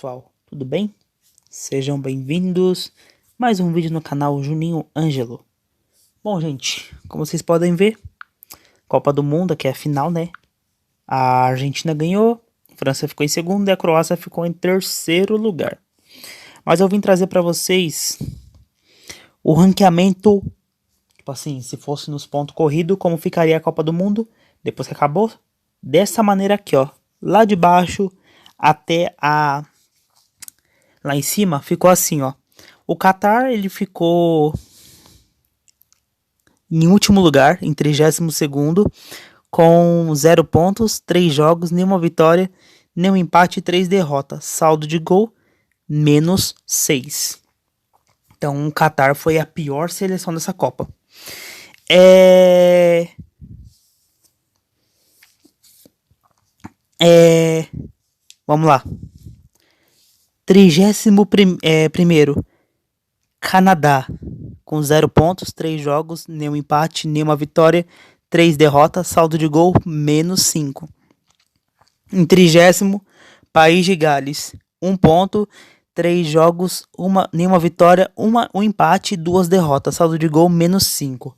pessoal, tudo bem? Sejam bem-vindos a mais um vídeo no canal Juninho Ângelo. Bom, gente, como vocês podem ver, Copa do Mundo, que é a final, né? A Argentina ganhou, a França ficou em segundo e a Croácia ficou em terceiro lugar. Mas eu vim trazer para vocês o ranqueamento, tipo assim, se fosse nos pontos corridos, como ficaria a Copa do Mundo depois que acabou. Dessa maneira aqui, ó, lá de baixo até a... Lá em cima ficou assim, ó. O Qatar, ele ficou em último lugar, em 32º, com 0 pontos, 3 jogos, nenhuma vitória, nenhum empate e 3 derrotas. Saldo de gol, -6. Então o Qatar foi a pior seleção dessa Copa. Vamos lá. 31º, Canadá, com 0 pontos, 3 jogos, nenhum empate, nenhuma vitória, 3 derrotas, saldo de gol, -5. Em 30º, País de Gales, 1 ponto, 3 jogos, nenhuma vitória, um empate, 2 derrotas, saldo de gol, -5.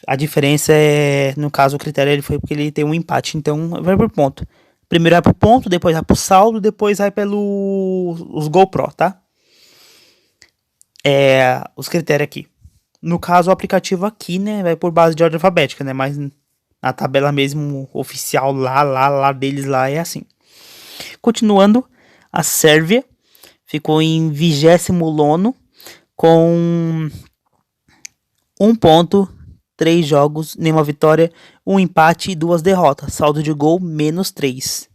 A diferença é, no caso, o critério ele foi porque ele tem um empate, então vai por ponto. Primeiro vai pro ponto, depois vai pro saldo, depois vai pelos GoPro, tá? Os critérios aqui. No caso, o aplicativo aqui, né, vai por base de ordem alfabética, né? Mas na tabela mesmo oficial lá deles lá é assim. Continuando, a Sérvia ficou em 20º com 1 ponto, 3 jogos, nenhuma vitória, um empate e 2 derrotas. Saldo de gol, -3.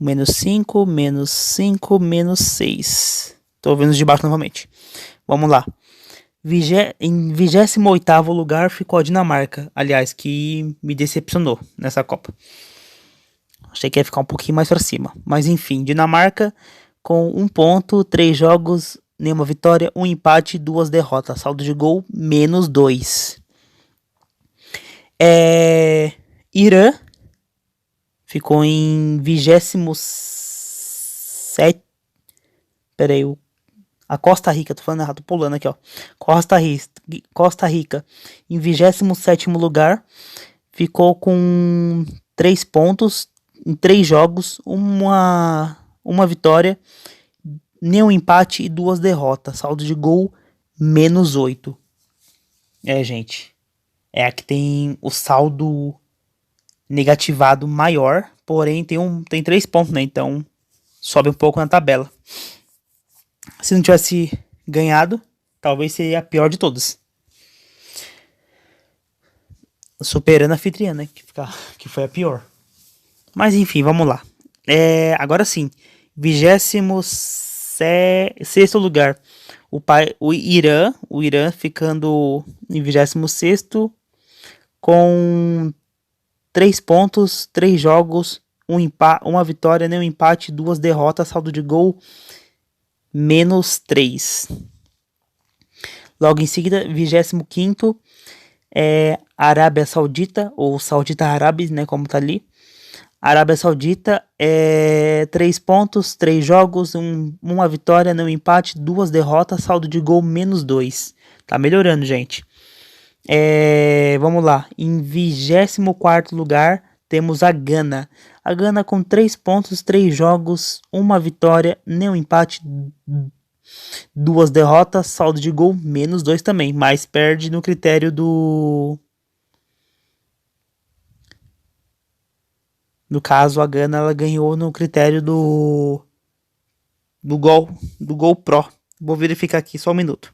-5, -5, -6. Tô vendo os de baixo novamente. Vamos lá. Em 28º lugar ficou a Dinamarca. Aliás, que me decepcionou nessa Copa. Achei que ia ficar um pouquinho mais pra cima. Mas enfim, Dinamarca com 1 ponto, 3 jogos, nenhuma vitória, um empate e 2 derrotas. Saldo de gol, -2. Irã ficou em 27º. Pera aí, a Costa Rica, tô falando errado, tô pulando aqui, ó. Costa Rica em 27º lugar, ficou com 3 pontos em 3 jogos, uma vitória, nenhum empate e 2 derrotas. Saldo de gol, -8. Gente, é a que tem o saldo negativado maior, porém tem 3 pontos, né? Então sobe um pouco na tabela. Se não tivesse ganhado, talvez seria a pior de todas. Superando a anfitriã, né? Que foi a pior. Mas enfim, vamos lá. Agora sim. 26º lugar. O Irã ficando em 26º com 3 pontos, 3 jogos, uma vitória, nenhum empate, 2 derrotas, saldo de gol, -3. Logo em seguida, 25º, Arábia Saudita, ou Saudita Árabes, né, como tá ali. Arábia Saudita, 3 pontos, 3 jogos, uma vitória, nenhum empate, 2 derrotas, saldo de gol, -2. Tá melhorando, gente. Vamos lá. Em 24º lugar, temos a Gana. A Gana com 3 pontos, 3 jogos, uma vitória, nenhum empate, 2 derrotas, saldo de gol, -2 também. Mas perde no critério do... No caso, a Gana ela ganhou no critério do GoPro. Vou verificar aqui só um minuto.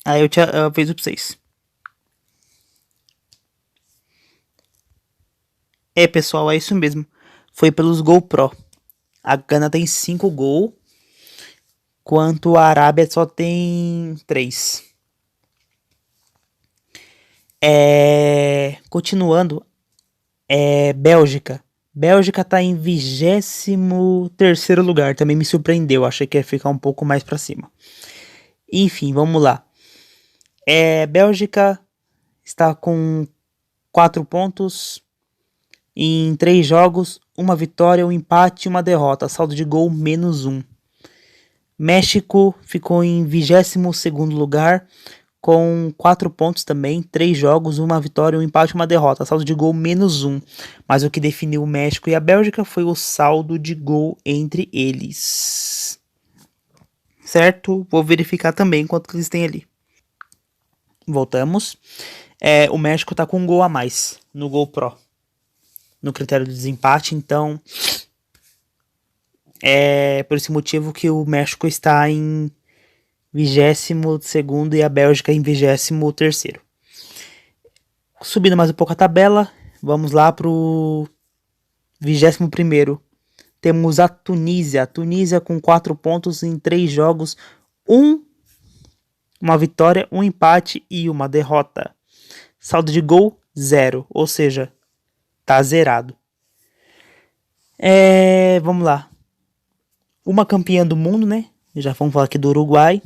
Aí eu aviso pra vocês. Pessoal, é isso mesmo. Foi pelos GoPro. A Gana tem 5 gols, quanto a Arábia só tem 3. Continuando, Bélgica. Bélgica tá em 23º lugar. Também me surpreendeu. Achei que ia ficar um pouco mais pra cima. Enfim, vamos lá. Bélgica está com 4 pontos em 3 jogos, uma vitória, um empate e uma derrota. Saldo de gol -1. México ficou em 22º lugar com 4 pontos também, 3 jogos, uma vitória, um empate e uma derrota. Saldo de gol -1. Mas o que definiu o México e a Bélgica foi o saldo de gol entre eles. Certo? Vou verificar também quanto eles têm ali. Voltamos. O México tá com um gol a mais no Gol Pro, no critério de desempate, então é por esse motivo que o México está em 22º e a Bélgica em 23º. Subindo mais um pouco a tabela, vamos lá pro 21º. Temos a Tunísia. A Tunísia com 4 pontos em 3 jogos, uma vitória, um empate e uma derrota. Saldo de gol 0, ou seja, tá zerado. Vamos lá. Uma campeã do mundo, né? Já vamos falar aqui do Uruguai.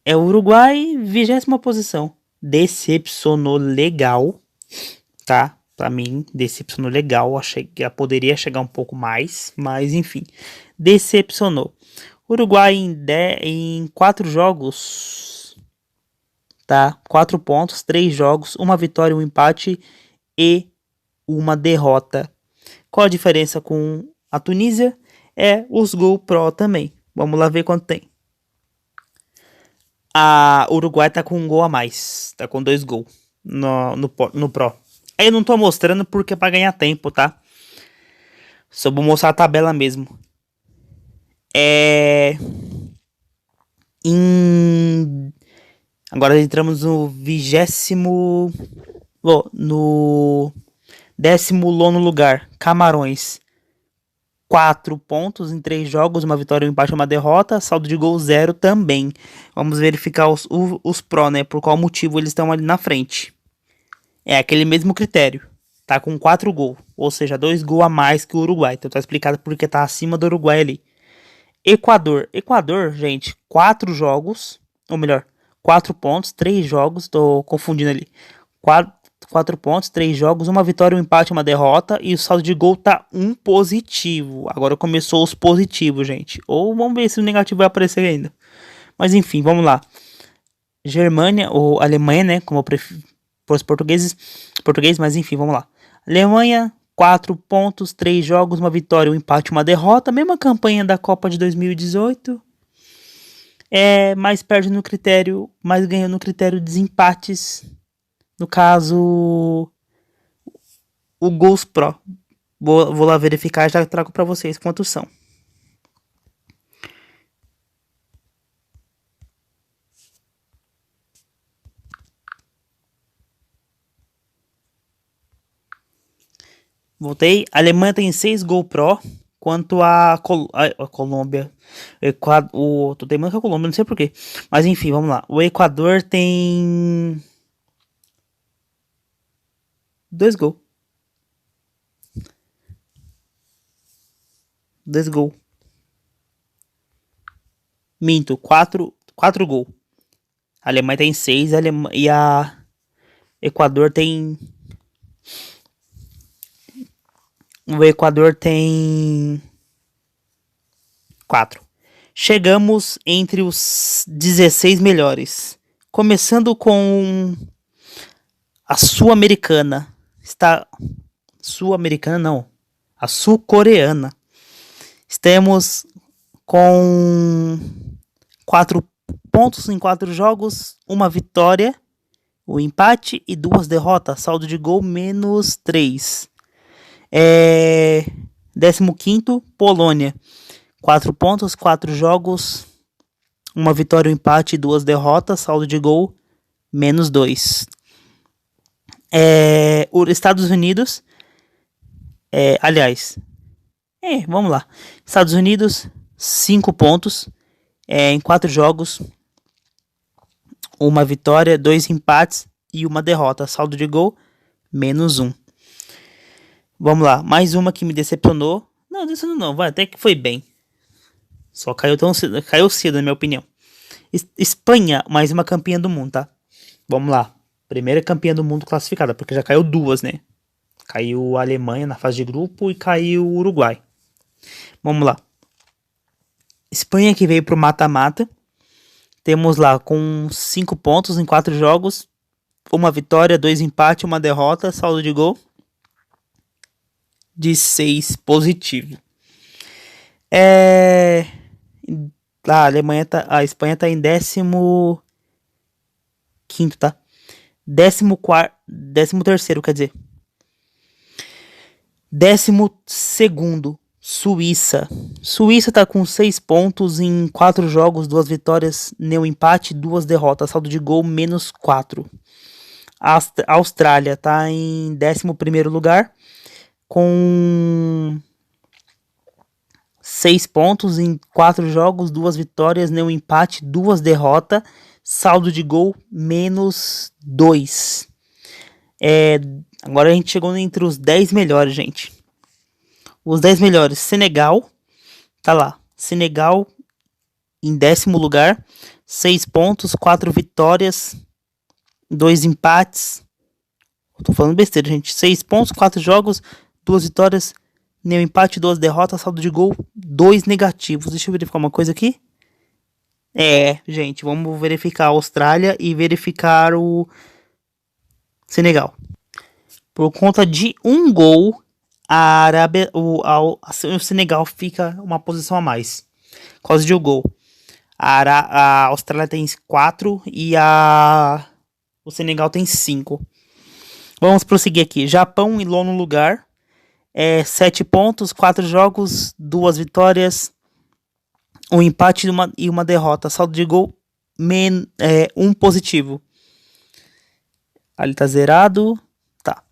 O Uruguai, 20ª posição. Decepcionou legal, tá? Pra mim, decepcionou legal. Achei que poderia chegar um pouco mais, mas enfim. Decepcionou. Uruguai em 4 jogos, tá? 4 pontos, 3 jogos, uma vitória, um empate e uma derrota. Qual a diferença com a Tunísia? Os Gol Pro também. Vamos lá ver quanto tem. A Uruguai tá com um gol a mais. Tá com 2 gols no Pro. Aí eu não tô mostrando porque é pra ganhar tempo, tá? Só vou mostrar a tabela mesmo. Agora entramos no 20º... No 19º lugar. Camarões. 4 pontos em 3 jogos, uma vitória, um empate e uma derrota, saldo de gol 0 também. Vamos verificar os Pro, né? Por qual motivo eles estão ali na frente. É aquele mesmo critério. Tá com 4 gols, ou seja, 2 gols a mais que o Uruguai. Então tá explicado porque tá acima do Uruguai ali. Equador, gente, 4 jogos, ou melhor, 4 pontos, 3 jogos, tô confundindo ali. 4 pontos, 3 jogos, uma vitória, um empate, uma derrota. E o saldo de gol tá 1 positivo. Agora começou os positivos, gente. Ou vamos ver se o negativo vai aparecer ainda. Mas enfim, vamos lá. Germânia, ou Alemanha, né? Como eu prefiro os português, mas enfim, vamos lá. Alemanha, 4 pontos, 3 jogos, uma vitória, um empate, uma derrota. Mesma campanha da Copa de 2018. Mais perde no critério, mais ganha no critério de desempates. No caso, o Gols Pro. Vou lá verificar e já trago para vocês quantos são. Voltei. A Alemanha tem 6 Gol Pro. Quanto a Colômbia. Tô teimando com a Colômbia, não sei porquê. Mas enfim, vamos lá. O Equador tem 2 gols. 2 gols. Minto, 4 gols. A Alemanha tem 6 e a Equador tem... O Equador tem 4. Chegamos entre os 16 melhores. Começando com a Sul-Americana. Sul-Americana não. A Sul-Coreana. Estamos com 4 pontos em 4 jogos. Uma vitória, um empate e 2 derrotas. Saldo de gol -3. 15º, Polônia. 4 pontos, 4 jogos, uma vitória, um empate e 2 derrotas, saldo de gol -2. Os Estados Unidos, vamos lá. Estados Unidos, 5 pontos, em 4 jogos, uma vitória, 2 empates e uma derrota, saldo de gol -1. Vamos lá, mais uma que me decepcionou. Não, decepcionou não, até que foi bem. Só caiu cedo, na minha opinião. Espanha, mais uma campeã do mundo, tá? Vamos lá. Primeira campeã do mundo classificada, porque já caiu 2, né? Caiu a Alemanha na fase de grupo e caiu o Uruguai. Vamos lá. Espanha que veio pro mata-mata. Temos lá com 5 pontos em 4 jogos. Uma vitória, 2 empates, uma derrota. Saldo de gol de 6 positivo. A Espanha tá em 15º, tá? 13º, quer dizer. 12º, Suíça. Suíça tá com 6 pontos em 4 jogos, 2 vitórias, nenhum empate, 2 derrotas. Saldo de gol -4. A Austrália tá em 11º lugar com 6 pontos em 4 jogos, 2 vitórias, nenhum empate, 2 derrotas. Saldo de gol -2. Agora a gente chegou entre os 10 melhores, gente. Os 10 melhores. Senegal, tá lá. Senegal em 10º lugar. 6 pontos, 4 vitórias, 2 empates. Eu tô falando besteira, gente. 6 pontos, 4 jogos, 2 vitórias, nenhum empate, 2 derrotas. Saldo de gol 2 negativos. Deixa eu verificar uma coisa aqui. Gente, vamos verificar a Austrália e verificar o Senegal. Por conta de um gol, a Arábia, o Senegal fica uma posição a mais. Por causa de um gol. A Austrália tem 4 e o Senegal tem 5. Vamos prosseguir aqui. Japão em nono lugar. 7 pontos, 4 jogos, 2 vitórias, um empate e uma derrota. Saldo de gol 1 positivo. Ali tá zerado. Tá.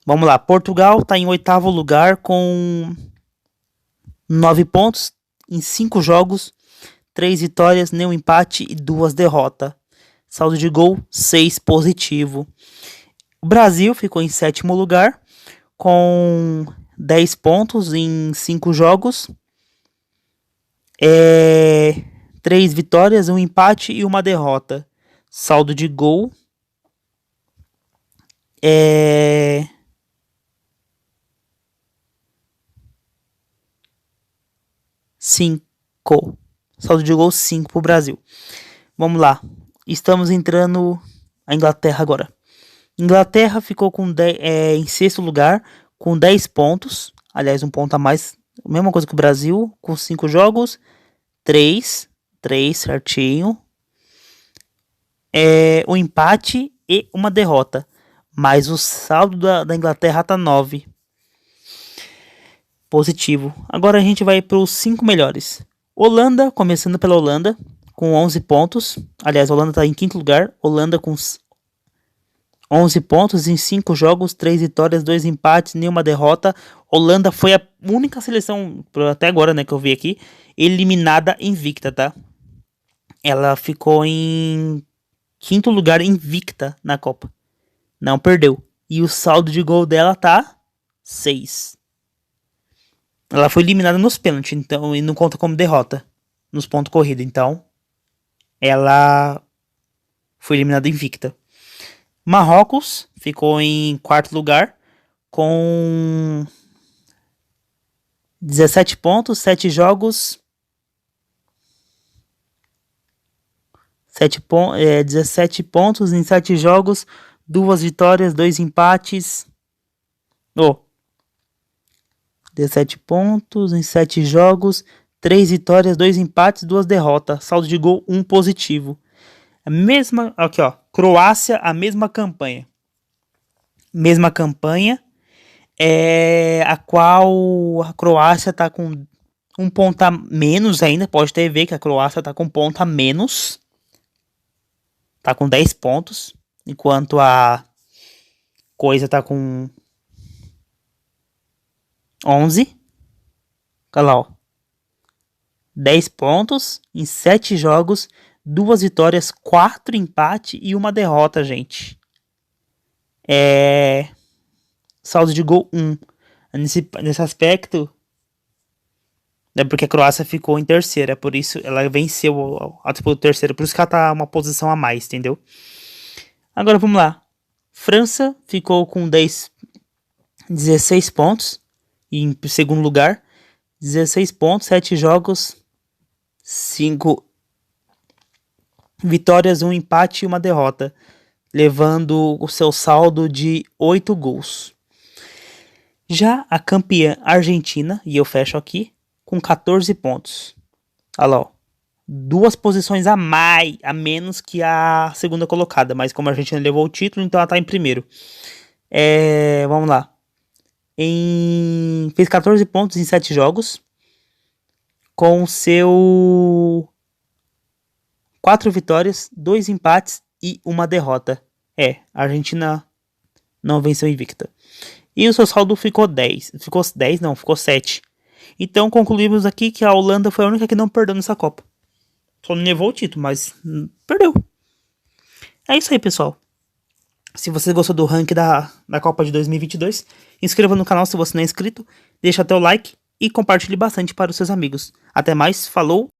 Vamos lá. Portugal tá em 8º lugar com 9 pontos em 5 jogos, 3 vitórias, nenhum empate e 2 derrotas. Saldo de gol 6 positivo. O Brasil ficou em 7º lugar com 10 pontos em 5 jogos, 3 vitórias, um empate e uma derrota. Saldo de gol 5. Saldo de gol 5 pro Brasil. Vamos lá. Estamos entrando a Inglaterra agora. Inglaterra ficou em 6º lugar com 10 pontos. Aliás, um ponto a mais. Mesma coisa que o Brasil, com 5 jogos. 3 certinho. Um empate e uma derrota. Mas o saldo da Inglaterra tá 9. Positivo. Agora a gente vai para os 5 melhores. Holanda, começando pela Holanda, com 11 pontos. Aliás, a Holanda está em 5º lugar. Holanda com 11 pontos em 5 jogos, 3 vitórias, 2 empates, nenhuma derrota. Holanda foi a única seleção, até agora, né, que eu vi aqui, eliminada invicta, tá? Ela ficou em 5º lugar invicta na Copa. Não perdeu. E o saldo de gol dela tá 6. Ela foi eliminada nos pênaltis, então, e não conta como derrota nos pontos corridos. Então, ela foi eliminada invicta. Marrocos ficou em 4º lugar com 17 pontos, 7 jogos, 17 pontos em 7 jogos, 2 vitórias, 2 empates. 17 pontos em 7 jogos, 3 vitórias, 2 empates, 2 derrotas. Saldo de gol 1 positivo. A mesma, aqui ó, Croácia, a mesma campanha. Mesma campanha, a qual a Croácia tá com um ponto a menos ainda. Pode ter ver que a Croácia tá com um ponto a menos. Tá com 10 pontos, enquanto a coisa tá com 11. Olha lá, ó. 10 pontos em 7 jogos, 2 vitórias, 4 empates e uma derrota, gente. Saldo de gol 1. Nesse aspecto, é porque a Croácia ficou em 3º, é por isso ela venceu a disputa do 3º, por isso que ela tá uma posição a mais, entendeu? Agora vamos lá. França ficou com 10 16 pontos. E em segundo lugar, 16 pontos, 7 jogos, 5 vitórias, 1 empate e 1 derrota, levando o seu saldo de 8 gols. Já a campeã Argentina, e eu fecho aqui, com 14 pontos. Olha lá, ó. 2 posições a menos que a segunda colocada, mas como a Argentina levou o título, então ela tá em primeiro. Vamos lá. Fez 14 pontos em 7 jogos, com seu 4 vitórias, 2 empates e 1 derrota. A Argentina não venceu invicta. E o seu saldo ficou 10. Ficou 7. Então concluímos aqui que a Holanda foi a única que não perdeu nessa Copa. Só não levou o título, mas perdeu. É isso aí, pessoal. Se você gostou do ranking da Copa de 2022, inscreva no canal se você não é inscrito, deixa teu like e compartilhe bastante para os seus amigos. Até mais, falou!